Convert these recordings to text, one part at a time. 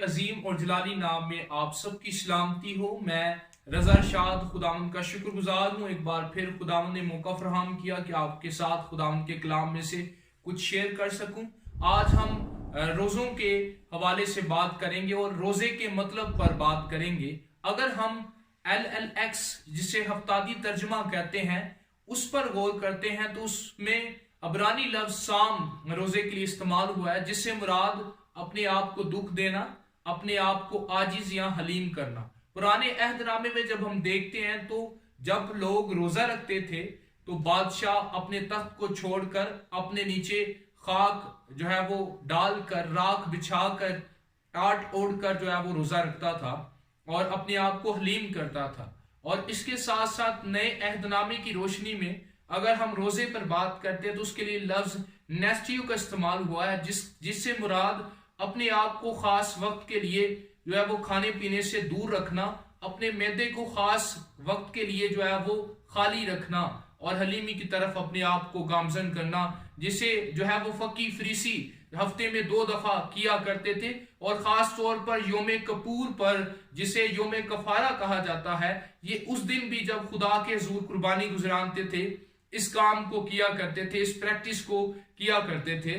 عظیم اور جلالی نام میں آپ سب کی سلامتی ہو۔ میں رضا ارشاد خداوند کا شکر گزار ہوں، ایک بار پھر خداوند نے موقع فراہم کیا کہ آپ کے ساتھ خداوند کے کلام میں سے کچھ شیئر کر سکوں۔ آج ہم روزوں کے حوالے سے بات کریں گے اور روزے کے مطلب پر بات کریں گے۔ اگر ہم LLX جسے ہفتادی ترجمہ کہتے ہیں اس پر غور کرتے ہیں تو اس میں عبرانی لفظ سام روزے کے لیے استعمال ہوا ہے، جس سے مراد اپنے آپ کو دکھ دینا، اپنے آپ کو عاجز یا حلیم کرنا۔ پرانے عہد نامے میں جب ہم دیکھتے ہیں تو جب لوگ روزہ رکھتے تھے تو بادشاہ اپنے تخت کو چھوڑ کر اپنے نیچے خاک جو ہے وہ ڈال کر، راکھ بچھا کر، ٹاٹ اوڑھ کر جو ہے وہ روزہ رکھتا تھا اور اپنے آپ کو حلیم کرتا تھا۔ اور اس کے ساتھ ساتھ نئے عہد نامے کی روشنی میں اگر ہم روزے پر بات کرتے ہیں تو اس کے لیے لفظ نیسٹیو کا استعمال ہوا ہے، جس سے مراد اپنے آپ کو خاص وقت کے لیے جو ہے وہ کھانے پینے سے دور رکھنا، اپنے معدے کو خاص وقت کے لیے جو ہے وہ خالی رکھنا اور حلیمی کی طرف اپنے آپ کو گامزن کرنا، جسے جو ہے وہ فقی فریسی ہفتے میں 2 دفعہ کیا کرتے تھے۔ اور خاص طور پر یوم کپور پر، جسے یوم کفارہ کہا جاتا ہے، یہ اس دن بھی جب خدا کے حضور قربانی گزرانتے تھے اس کام کو کیا کرتے تھے، اس پریکٹس کو کیا کرتے تھے۔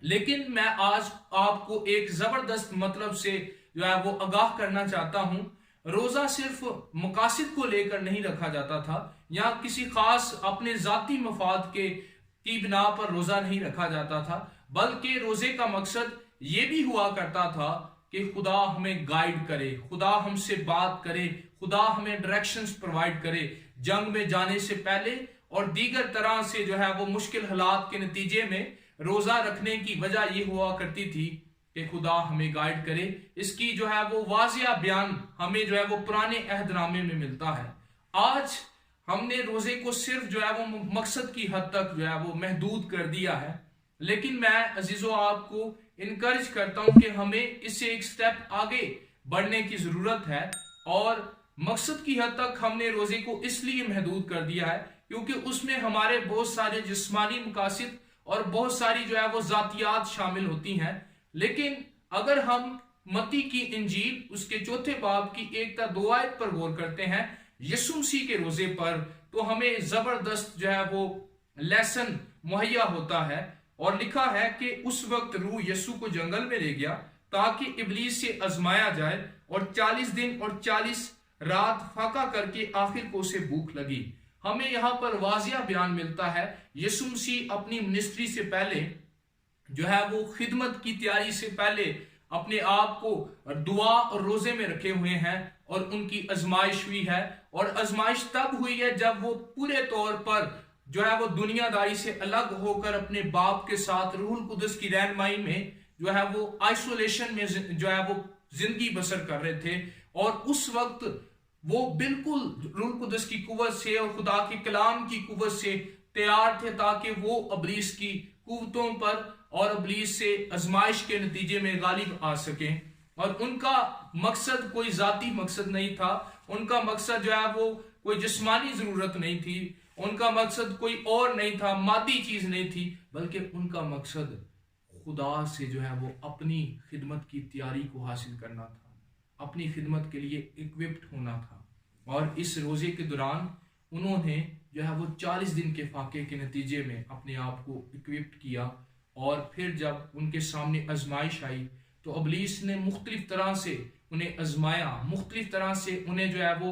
لیکن میں آج آپ کو ایک زبردست مطلب سے جو ہے وہ آگاہ کرنا چاہتا ہوں۔ روزہ صرف مقاصد کو لے کر نہیں رکھا جاتا تھا، یا کسی خاص اپنے ذاتی مفاد کی بنا پر روزہ نہیں رکھا جاتا تھا، بلکہ روزے کا مقصد یہ بھی ہوا کرتا تھا کہ خدا ہمیں گائیڈ کرے، خدا ہم سے بات کرے، خدا ہمیں ڈائریکشنز پرووائڈ کرے جنگ میں جانے سے پہلے اور دیگر طرح سے جو ہے وہ مشکل حالات کے نتیجے میں۔ روزہ رکھنے کی وجہ یہ ہوا کرتی تھی کہ خدا ہمیں گائیڈ کرے۔ اس کی جو ہے وہ واضح بیان ہمیں جو ہے وہ پرانے عہد نامے میں ملتا ہے۔ آج ہم نے روزے کو صرف جو ہے وہ مقصد کی حد تک جو ہے وہ محدود کر دیا ہے، لیکن میں عزیزو آپ کو انکرج کرتا ہوں کہ ہمیں اس سے ایک سٹیپ آگے بڑھنے کی ضرورت ہے۔ اور مقصد کی حد تک ہم نے روزے کو اس لیے محدود کر دیا ہے کیونکہ اس میں ہمارے بہت سارے جسمانی مقاصد اور بہت ساری جو ہے وہ ذاتیات شامل ہوتی ہیں۔ لیکن اگر ہم متی کی انجیل اس کے 4 باب کی 1 تا 2 آیت پر غور کرتے ہیں یسوع مسیح کے روزے پر، تو ہمیں زبردست جو ہے وہ لیسن مہیا ہوتا ہے۔ اور لکھا ہے کہ اس وقت روح یسوع کو جنگل میں لے گیا تاکہ ابلیس سے آزمایا جائے، اور 40 دن اور 40 رات فاقہ کر کے آخر کو اسے بھوک لگی۔ ہمیں یہاں پر واضح بیان ملتا ہے یسوع مسیح اپنی منسٹری سے پہلے جو ہے وہ خدمت کی تیاری سے پہلے اپنے آپ کو دعا اور روزے میں رکھے ہوئے ہیں، اور ان کی آزمائش ہوئی ہے۔ اور آزمائش تب ہوئی ہے جب وہ پورے طور پر جو ہے وہ دنیا داری سے الگ ہو کر اپنے باپ کے ساتھ روح القدس کی رہنمائی میں جو ہے وہ آئسولیشن میں جو ہے وہ زندگی بسر کر رہے تھے۔ اور اس وقت وہ بالکل روح القدس کی قوت سے اور خدا کے کلام کی قوت سے تیار تھے تاکہ وہ ابلیس کی قوتوں پر اور ابلیس سے آزمائش کے نتیجے میں غالب آ سکیں۔ اور ان کا مقصد کوئی ذاتی مقصد نہیں تھا، ان کا مقصد جو ہے وہ کوئی جسمانی ضرورت نہیں تھی، ان کا مقصد کوئی اور نہیں تھا، مادی چیز نہیں تھی، بلکہ ان کا مقصد خدا سے جو ہے وہ اپنی خدمت کی تیاری کو حاصل کرنا تھا، اپنی خدمت کے لیے اکوپڈ ہونا تھا۔ اور اس روزے کے دوران انہوں نے جو ہے وہ 40 دن کے فاقے کے نتیجے میں اپنے آپ کو اکوپڈ کیا۔ اور پھر جب ان کے سامنے آزمائش آئی تو ابلیس نے مختلف طرح سے انہیں آزمایا، مختلف طرح سے انہیں جو ہے وہ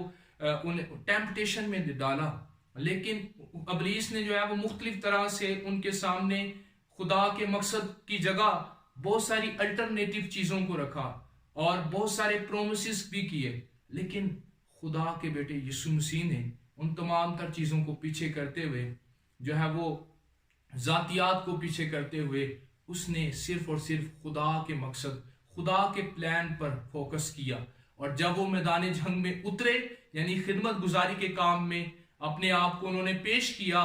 ٹیمپٹیشن میں ڈالا، لیکن ابلیس نے جو ہے وہ مختلف طرح سے ان کے سامنے خدا کے مقصد کی جگہ بہت ساری الٹرنیٹیو چیزوں کو رکھا اور بہت سارے پرومسز بھی کیے، لیکن خدا کے بیٹے یسوع مسیح نے ان تمام تر چیزوں کو پیچھے کرتے ہوئے جو ہے وہ ذاتیات کو پیچھے کرتے ہوئے اس نے صرف اور صرف خدا کے مقصد، خدا کے پلان پر فوکس کیا۔ اور جب وہ میدان جنگ میں اترے، یعنی خدمت گزاری کے کام میں اپنے آپ کو انہوں نے پیش کیا،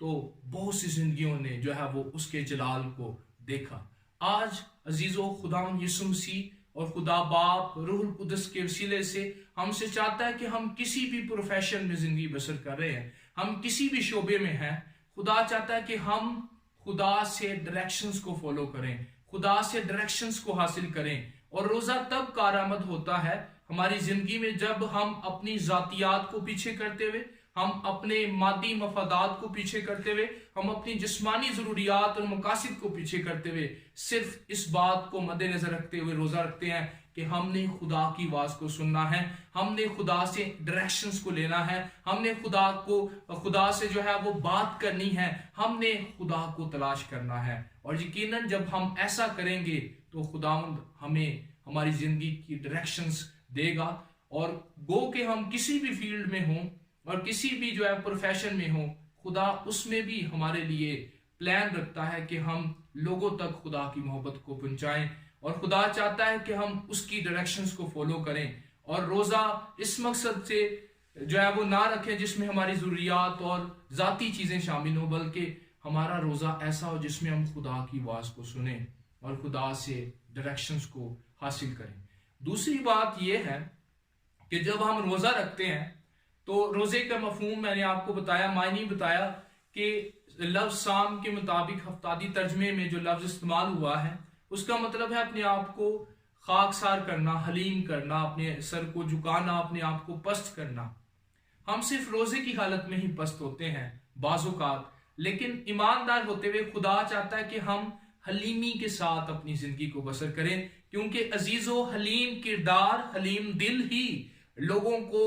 تو بہت سی زندگیوں نے جو ہے وہ اس کے جلال کو دیکھا۔ آج عزیزو خداوند یسوع مسیح اور خدا باپ روح القدس کے وسیلے سے ہم سے چاہتا ہے کہ ہم کسی بھی پروفیشن میں زندگی بسر کر رہے ہیں، ہم کسی بھی شعبے میں ہیں، خدا چاہتا ہے کہ ہم خدا سے ڈائریکشنز کو فالو کریں، خدا سے ڈائریکشنز کو حاصل کریں اور روزہ تب کارآمد ہوتا ہے ہماری زندگی میں جب ہم اپنی ذاتیات کو پیچھے کرتے ہوئے، ہم اپنے مادی مفادات کو پیچھے کرتے ہوئے، ہم اپنی جسمانی ضروریات اور مقاصد کو پیچھے کرتے ہوئے صرف اس بات کو مد نظر رکھتے ہوئے روزہ رکھتے ہیں کہ ہم نے خدا کی آواز کو سننا ہے، ہم نے خدا سے ڈائریکشنز کو لینا ہے، ہم نے خدا سے جو ہے وہ بات کرنی ہے، ہم نے خدا کو تلاش کرنا ہے۔ اور یقیناً جب ہم ایسا کریں گے تو خداوند ہمیں ہماری زندگی کی ڈائریکشنز دے گا، اور گو کہ ہم کسی بھی فیلڈ میں ہوں اور کسی بھی جو ہے پروفیشن میں ہوں، خدا اس میں بھی ہمارے لیے پلان رکھتا ہے کہ ہم لوگوں تک خدا کی محبت کو پہنچائیں، اور خدا چاہتا ہے کہ ہم اس کی ڈائریکشنز کو فالو کریں۔ اور روزہ اس مقصد سے جو ہے وہ نہ رکھیں جس میں ہماری ضروریات اور ذاتی چیزیں شامل ہوں، بلکہ ہمارا روزہ ایسا ہو جس میں ہم خدا کی آواز کو سنیں اور خدا سے ڈائریکشنز کو حاصل کریں۔ دوسری بات یہ ہے کہ جب ہم روزہ رکھتے ہیں تو روزے کا مفہوم میں نے آپ کو بتایا، معنی بتایا کہ لفظ سام کے مطابق ہفتادی ترجمے میں جو لفظ استعمال ہوا ہے اس کا مطلب ہے اپنے آپ کو خاکسار کرنا، حلیم کرنا، اپنے سر کو جھکانا، اپنے آپ کو پست کرنا۔ ہم صرف روزے کی حالت میں ہی پست ہوتے ہیں بعض اوقات، لیکن ایماندار ہوتے ہوئے خدا چاہتا ہے کہ ہم حلیمی کے ساتھ اپنی زندگی کو بسر کریں، کیونکہ عزیز و حلیم کردار، حلیم دل ہی لوگوں کو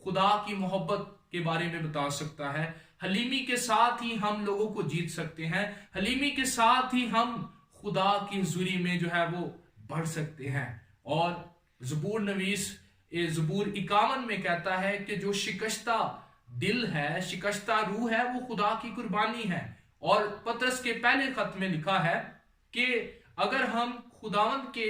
خدا کی محبت کے بارے میں بتا سکتا ہے۔ حلیمی کے ساتھ ہی ہم لوگوں کو جیت سکتے ہیں، حلیمی کے ساتھ ہی ہم خدا کی حضوری میں جو ہے وہ بڑھ سکتے ہیں۔ اور زبور نویس زبور 51 میں کہتا ہے کہ جو شکستہ دل ہے، شکستہ روح ہے، وہ خدا کی قربانی ہے۔ اور پطرس کے پہلے خط میں لکھا ہے کہ اگر ہم خداوند کے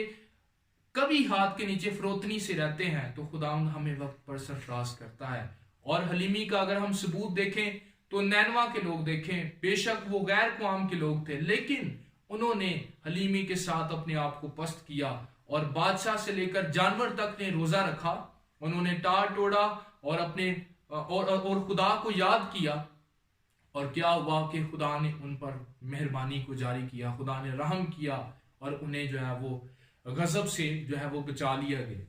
کبھی ہاتھ کے نیچے فروتنی سے رہتے ہیں تو خداوند ہمیں وقت پر سرفراز کرتا ہے۔ اور حلیمی کا اگر ہم ثبوت دیکھیں تو نینوا کے لوگ دیکھیں، بے شک وہ غیر قوم کے لوگ تھے، لیکن انہوں نے حلیمی کے ساتھ اپنے آپ کو پست کیا، اور بادشاہ سے لے کر جانور تک نے روزہ رکھا، انہوں نے ٹار ٹوڑا اور خدا کو یاد کیا، اور کیا ہوا کہ خدا نے ان پر مہربانی کو جاری کیا، خدا نے رحم کیا اور انہیں جو ہے وہ غضب سے جو ہے وہ بچا لیا گیا۔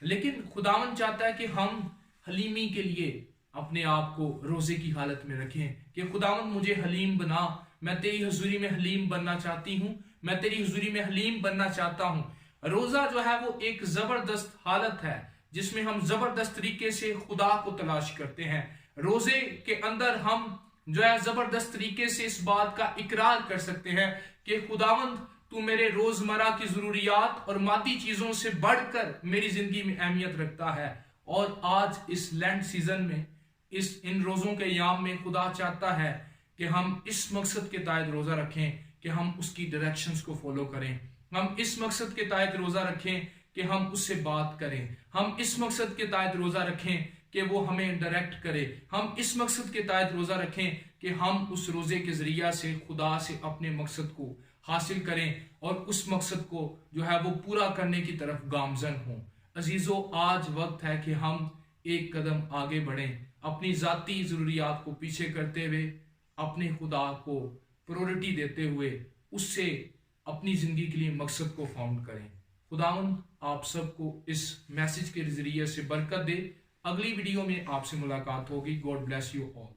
لیکن خداوند چاہتا ہے کہ ہم حلیمی کے لیے اپنے آپ کو روزے کی حالت میں رکھیں کہ خداوند مجھے حلیم بنا، میں تیری حضوری میں حلیم بننا چاہتی ہوں، میں تیری حضوری میں حلیم بننا چاہتا ہوں۔ روزہ جو ہے وہ ایک زبردست حالت ہے جس میں ہم زبردست طریقے سے خدا کو تلاش کرتے ہیں۔ روزے کے اندر ہم جو ہے زبردست طریقے سے اس بات کا اقرار کر سکتے ہیں کہ خداوند تو میرے روزمرہ کی ضروریات اور مادی چیزوں سے بڑھ کر میری زندگی میں اہمیت رکھتا ہے۔ اور آج اس لینڈ سیزن میں ان روزوں کے ایام میں خدا چاہتا ہے کہ ہم اس مقصد کے تحت روزہ رکھیں کہ ہم اس کی ڈائریکشنز کو فالو کریں، ہم اس مقصد کے تحت روزہ رکھیں کہ ہم اس سے بات کریں، ہم اس مقصد کے تحت روزہ رکھیں کہ وہ ہمیں ڈائریکٹ کرے، ہم اس مقصد کے تحت روزہ رکھیں کہ ہم اس روزے کے ذریعہ سے خدا سے اپنے مقصد کو حاصل کریں اور اس مقصد کو جو ہے وہ پورا کرنے کی طرف گامزن ہوں۔ عزیزو، آج وقت ہے کہ ہم ایک قدم آگے بڑھیں، اپنی ذاتی ضروریات کو پیچھے کرتے ہوئے اپنے خدا کو پریورٹی دیتے ہوئے اس سے اپنی زندگی کے لیے مقصد کو فاؤنڈ کریں۔ خداوند آپ سب کو اس میسج کے ذریعے سے برکت دے۔ اگلی ویڈیو میں آپ سے ملاقات ہوگی۔ God bless you all.